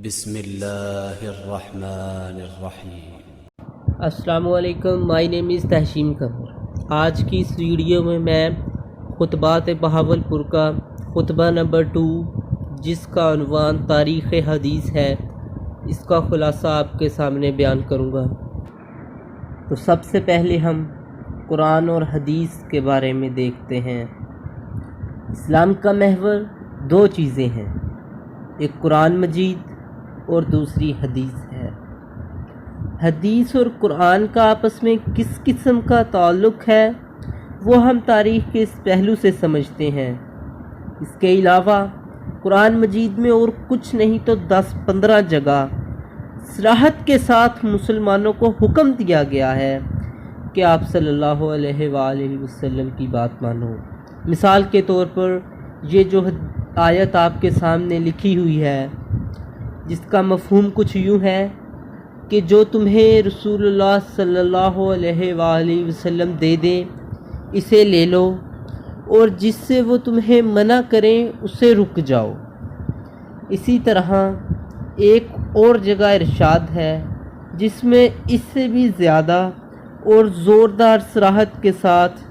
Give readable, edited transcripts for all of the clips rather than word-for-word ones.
بسم اللہ الرحمن الرحیم۔ السلام علیکم، مائی نیم از تحشیم قمر۔ آج کی اس ویڈیو میں خطبات بہاول پور کا خطبہ نمبر 2 جس کا عنوان تاریخ حدیث ہے، اس کا خلاصہ آپ کے سامنے بیان کروں گا۔ تو سب سے پہلے ہم قرآن اور حدیث کے بارے میں دیکھتے ہیں۔ اسلام کا محور 2 چیزیں ہیں، ایک قرآن مجید اور دوسری حدیث ہے۔ حدیث اور قرآن کا آپس میں کس قسم کا تعلق ہے وہ ہم تاریخ کے اس پہلو سے سمجھتے ہیں۔ اس کے علاوہ قرآن مجید میں اور کچھ نہیں تو 10-15 جگہ صراحت کے ساتھ مسلمانوں کو حکم دیا گیا ہے کہ آپ صلی اللہ علیہ وآلہ وسلم کی بات مانو۔ مثال کے طور پر یہ جو آیت آپ کے سامنے لکھی ہوئی ہے، جس کا مفہوم کچھ یوں ہے کہ جو تمہیں رسول اللہ صلی اللہ علیہ وآلہ وسلم دے دیں اسے لے لو، اور جس سے وہ تمہیں منع کریں اسے رک جاؤ۔ اسی طرح ایک اور جگہ ارشاد ہے جس میں اس سے بھی زیادہ اور زوردار صراحت کے ساتھ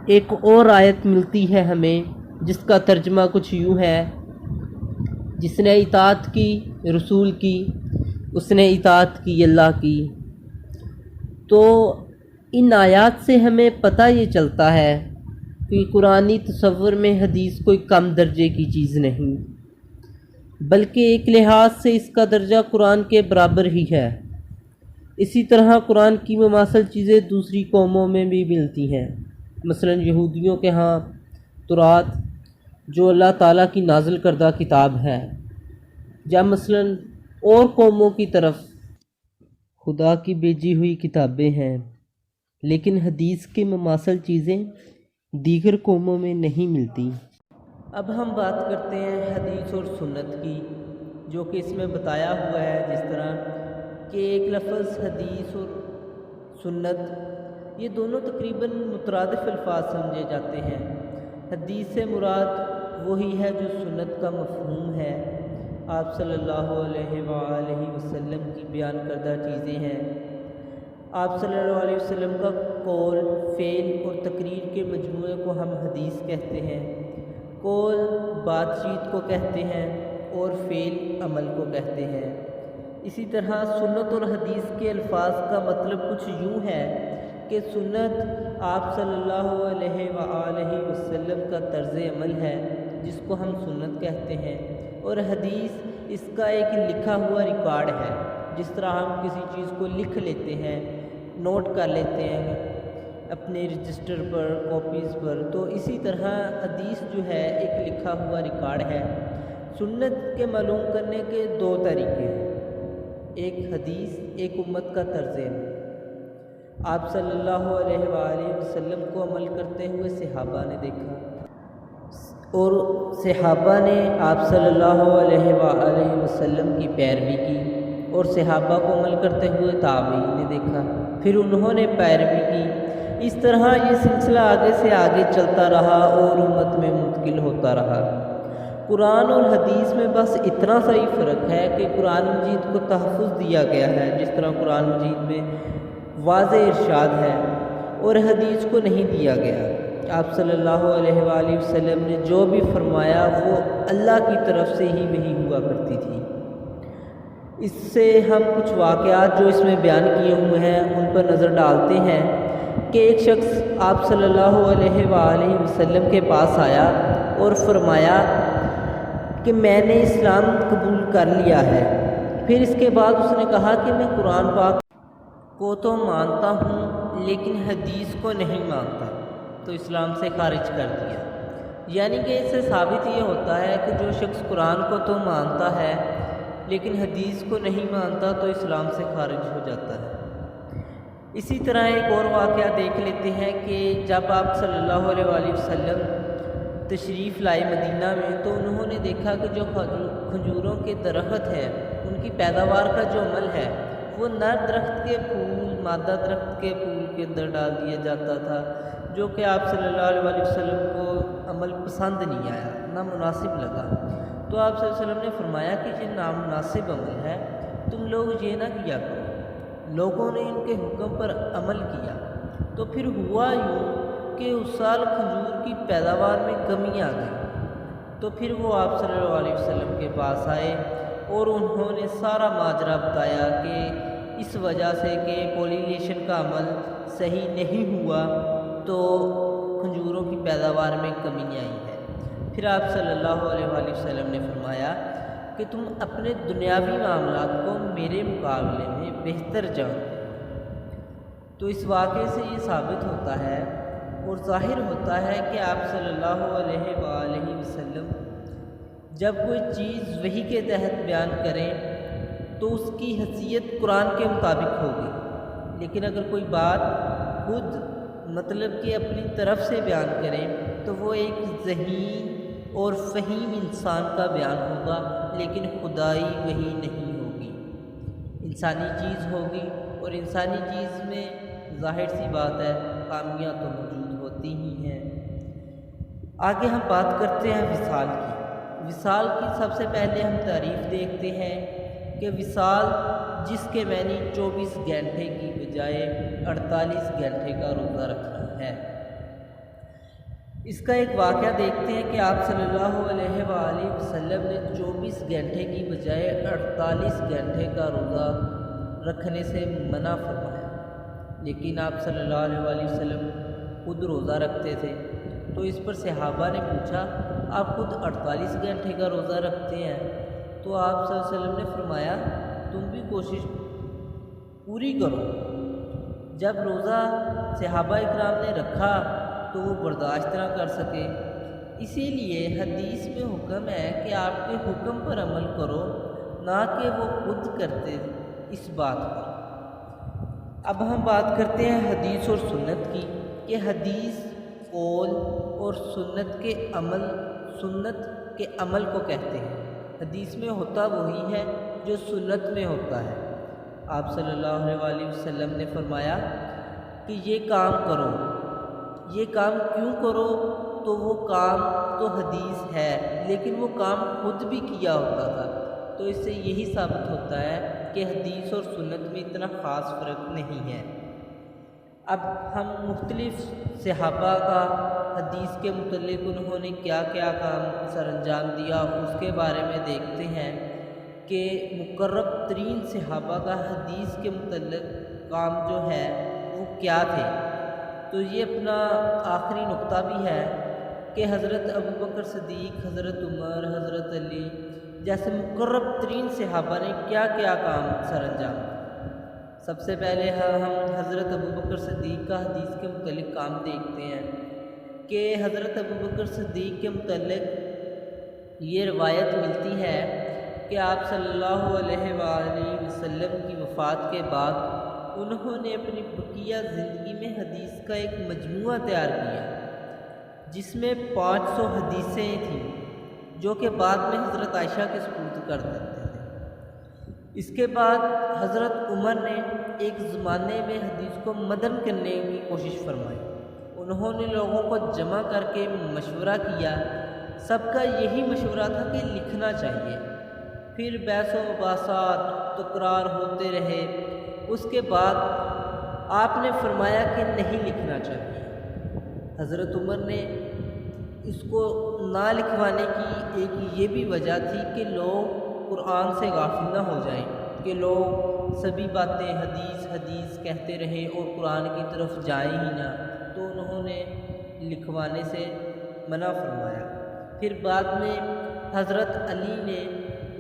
ایک اور آیت ملتی ہے ہمیں، جس کا ترجمہ کچھ یوں ہے، جس نے اطاعت کی رسول کی، اس نے اطاعت کی اللہ کی۔ تو ان آیات سے ہمیں پتہ یہ چلتا ہے کہ قرآنی تصور میں حدیث کوئی کم درجے کی چیز نہیں، بلکہ ایک لحاظ سے اس کا درجہ قرآن کے برابر ہی ہے۔ اسی طرح قرآن کی مماثل چیزیں دوسری قوموں میں بھی ملتی ہیں، مثلا یہودیوں کے ہاں تورات جو اللہ تعالیٰ کی نازل کردہ کتاب ہے، یا مثلا اور قوموں کی طرف خدا کی بھیجی ہوئی کتابیں ہیں، لیکن حدیث کے مماثل چیزیں دیگر قوموں میں نہیں ملتی۔ اب ہم بات کرتے ہیں حدیث اور سنت کی، جو کہ اس میں بتایا ہوا ہے جس طرح کہ ایک لفظ حدیث اور سنت یہ دونوں تقریباً مترادف الفاظ سمجھے جاتے ہیں۔ حدیث سے مراد وہی ہے جو سنت کا مفہوم ہے، آپ صلی اللہ علیہ وآلہ وسلم کی بیان کردہ چیزیں ہیں۔ آپ صلی اللہ علیہ وسلم کا قول، فعل اور تقریر کے مجموعے کو ہم حدیث کہتے ہیں۔ قول بات چیت کو کہتے ہیں اور فعل عمل کو کہتے ہیں۔ اسی طرح سنت اور حدیث کے الفاظ کا مطلب کچھ یوں ہے کہ سنت آپ صلی اللہ علیہ وآلہ وسلم کا طرز عمل ہے جس کو ہم سنت کہتے ہیں، اور حدیث اس کا ایک لکھا ہوا ریکارڈ ہے، جس طرح ہم کسی چیز کو لکھ لیتے ہیں، نوٹ کر لیتے ہیں اپنے رجسٹر پر، کاپیز پر، تو اسی طرح حدیث جو ہے ایک لکھا ہوا ریکارڈ ہے۔ سنت کے معلوم کرنے کے 2 طریقے ہیں، ایک حدیث، ایک امت کا طرز عمل۔ آپ صلی اللہ علیہ وآلہ وسلم کو عمل کرتے ہوئے صحابہ نے دیکھا، اور صحابہ نے آپ صلی اللہ علیہ وآلہ وسلم کی پیروی کی، اور صحابہ کو عمل کرتے ہوئے تابعین نے دیکھا، پھر انہوں نے پیروی کی۔ اس طرح یہ سلسلہ آگے سے آگے چلتا رہا اور امت میں منتقل ہوتا رہا۔ قرآن اور حدیث میں بس اتنا سا ہی فرق ہے کہ قرآن مجید کو تحفظ دیا گیا ہے، جس طرح قرآن مجید میں واضح ارشاد ہے، اور حدیث کو نہیں دیا گیا۔ آپ صلی اللہ علیہ وآلہ وسلم نے جو بھی فرمایا وہ اللہ کی طرف سے ہی وحی ہوا کرتی تھی۔ اس سے ہم کچھ واقعات جو اس میں بیان کیے ہوئے ہیں ان پر نظر ڈالتے ہیں کہ ایک شخص آپ صلی اللہ علیہ وآلہ وسلم کے پاس آیا اور فرمایا کہ میں نے اسلام قبول کر لیا ہے۔ پھر اس کے بعد اس نے کہا کہ میں قرآن پاک کو تو مانتا ہوں لیکن حدیث کو نہیں مانتا، تو اسلام سے خارج کر دیا۔ یعنی کہ اس سے ثابت یہ ہوتا ہے کہ جو شخص قرآن کو تو مانتا ہے لیکن حدیث کو نہیں مانتا تو اسلام سے خارج ہو جاتا ہے۔ اسی طرح ایک اور واقعہ دیکھ لیتے ہیں کہ جب آپ صلی اللہ علیہ وآلہ وسلم تشریف لائے مدینہ میں، تو انہوں نے دیکھا کہ جو کھجوروں کے درخت ہیں ان کی پیداوار کا جو عمل ہے وہ نر درخت کے پھول مادہ درخت کے پھول کے اندر ڈال دیا جاتا تھا، جو کہ آپ صلی اللہ علیہ وسلم کو عمل پسند نہیں آیا، نہ مناسب لگا۔ تو آپ صلی اللہ علیہ وسلم نے فرمایا کہ یہ نامناسب عمل ہے، تم لوگ یہ نہ کیا کرو۔ لوگوں نے ان کے حکم پر عمل کیا تو پھر ہوا یوں کہ اس سال کھجور کی پیداوار میں کمی آ گئی۔ تو پھر وہ آپ صلی اللہ علیہ وسلم کے پاس آئے اور انہوں نے سارا ماجرا بتایا کہ اس وجہ سے کہ پولینیشن کا عمل صحیح نہیں ہوا تو کھجوروں کی پیداوار میں کمی آئی ہے۔ پھر آپ صلی اللہ علیہ وآلہ وسلم نے فرمایا کہ تم اپنے دنیاوی معاملات کو میرے مقابلے میں بہتر جانتے ہو۔ تو اس واقعے سے یہ ثابت ہوتا ہے اور ظاہر ہوتا ہے کہ آپ صلی اللہ علیہ وآلہ وسلم جب کوئی چیز وحی کے تحت بیان کریں تو اس کی حیثیت قرآن کے مطابق ہوگی، لیکن اگر کوئی بات خود مطلب کہ اپنی طرف سے بیان کریں تو وہ ایک ذہین اور فہیم انسان کا بیان ہوگا، لیکن خدائی وحی نہیں ہوگی، انسانی چیز ہوگی، اور انسانی چیز میں ظاہر سی بات ہے خامیاں تو موجود ہوتی ہی ہیں۔ آگے ہم بات کرتے ہیں وصال کی۔ وصال کی سب سے پہلے ہم تعریف دیکھتے ہیں کہ وصال جس کے معنی 24 گھنٹے کی بجائے 48 گھنٹے کا روزہ رکھنا ہے۔ اس کا ایک واقعہ دیکھتے ہیں کہ آپ صلی اللہ علیہ وآلہ وسلم نے 24 گھنٹے کی بجائے 48 گھنٹے کا روزہ رکھنے سے منع فرمایا، لیکن آپ صلی اللہ علیہ وآلہ وسلم خود روزہ رکھتے تھے۔ تو اس پر صحابہ نے پوچھا آپ خود 48 گھنٹے کا روزہ رکھتے ہیں؟ تو آپ صلی اللہ علیہ وسلم نے فرمایا تم بھی کوشش پوری کرو۔ جب روزہ صحابہ اکرام نے رکھا تو وہ برداشت نہ کر سکے، اسی لیے حدیث میں حکم ہے کہ آپ کے حکم پر عمل کرو، نہ کہ وہ خود کرتے اس بات پر۔ اب ہم بات کرتے ہیں حدیث اور سنت کی کہ حدیث قول اور سنت کے عمل کو کہتے ہیں۔ حدیث میں ہوتا وہی ہے جو سنت میں ہوتا ہے۔ آپ صلی اللہ علیہ وآلہ وسلم نے فرمایا کہ یہ کام کرو، یہ کام کیوں کرو؟ تو وہ کام تو حدیث ہے، لیکن وہ کام خود بھی کیا ہوتا تھا۔ تو اس سے یہی ثابت ہوتا ہے کہ حدیث اور سنت میں اتنا خاص فرق نہیں ہے۔ اب ہم مختلف صحابہ کا حدیث کے متعلق انہوں نے کیا کیا کام سر انجام دیا اس کے بارے میں دیکھتے ہیں کہ مقرب ترین صحابہ کا حدیث کے متعلق کام جو ہے وہ کیا تھے۔ تو یہ اپنا آخری نقطہ بھی ہے کہ حضرت ابوبکر صدیق، حضرت عمر، حضرت علی جیسے مقرب ترین صحابہ نے کیا کیا کام سر انجام دیا۔ سب سے پہلے ہم حضرت ابوبکر صدیق کا حدیث کے متعلق کام دیکھتے ہیں کہ حضرت ابوبکر صدیق کے متعلق یہ روایت ملتی ہے کہ آپ صلی اللہ علیہ وآلہ وسلم کی وفات کے بعد انہوں نے اپنی بقیہ زندگی میں حدیث کا ایک مجموعہ تیار کیا جس میں 500 حدیثیں تھیں، جو کہ بعد میں حضرت عائشہ کے سپرد کر دیتے تھے۔ اس کے بعد حضرت عمر نے ایک زمانے میں حدیث کو مدن کرنے کی کوشش فرمائی۔ انہوں نے لوگوں کو جمع کر کے مشورہ کیا، سب کا یہی مشورہ تھا کہ لکھنا چاہیے۔ پھر بحث و مباحثات تکرار ہوتے رہے، اس کے بعد آپ نے فرمایا کہ نہیں لکھنا چاہیے۔ حضرت عمر نے اس کو نہ لکھوانے کی ایک یہ بھی وجہ تھی کہ لوگ قرآن سے غافل نہ ہو جائیں، کہ لوگ سبھی باتیں حدیث حدیث کہتے رہیں اور قرآن کی طرف جائیں ہی نہ، تو انہوں نے لکھوانے سے منع فرمایا۔ پھر بعد میں حضرت علی نے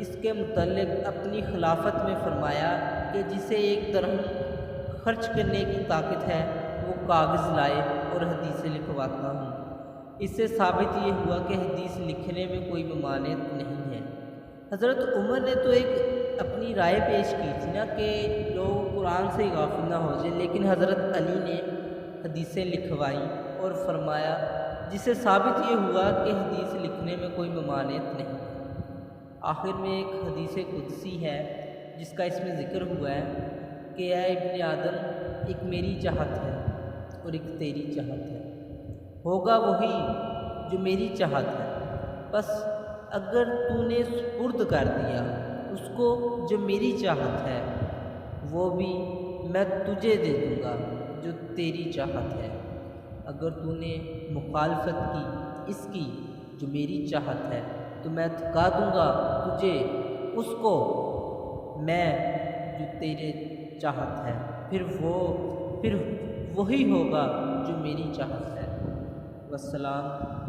اس کے متعلق اپنی خلافت میں فرمایا کہ جسے ایک درہم خرچ کرنے کی طاقت ہے وہ کاغذ لائے اور حدیثیں لکھواتا ہوں۔ اس سے ثابت یہ ہوا کہ حدیث لکھنے میں کوئی ممانعت نہیں ہے۔ حضرت عمر نے تو ایک اپنی رائے پیش کی تھی نا کہ لوگ قرآن سے غافل نہ ہو جائیں، لیکن حضرت علی نے حدیثیں لکھوائیں اور فرمایا، جس سے ثابت یہ ہوا کہ حدیث لکھنے میں کوئی ممانعت نہیں۔ آخر میں ایک حدیث قدسی ہے جس کا اس میں ذکر ہوا ہے کہ اے ابن آدم، ایک میری چاہت ہے اور ایک تیری چاہت ہے، ہوگا وہی جو میری چاہت ہے، بس اگر تو نے سپرد کر دیا اس کو جو میری چاہت ہے، وہ بھی میں تجھے دے دوں گا جو تیری چاہت ہے۔ اگر تو نے مخالفت کی اس کی جو میری چاہت ہے تو میں تھکا دوں گا تجھے اس کو میں جو تیرے چاہت ہے، پھر وہی ہوگا جو میری چاہت ہے۔ والسلام۔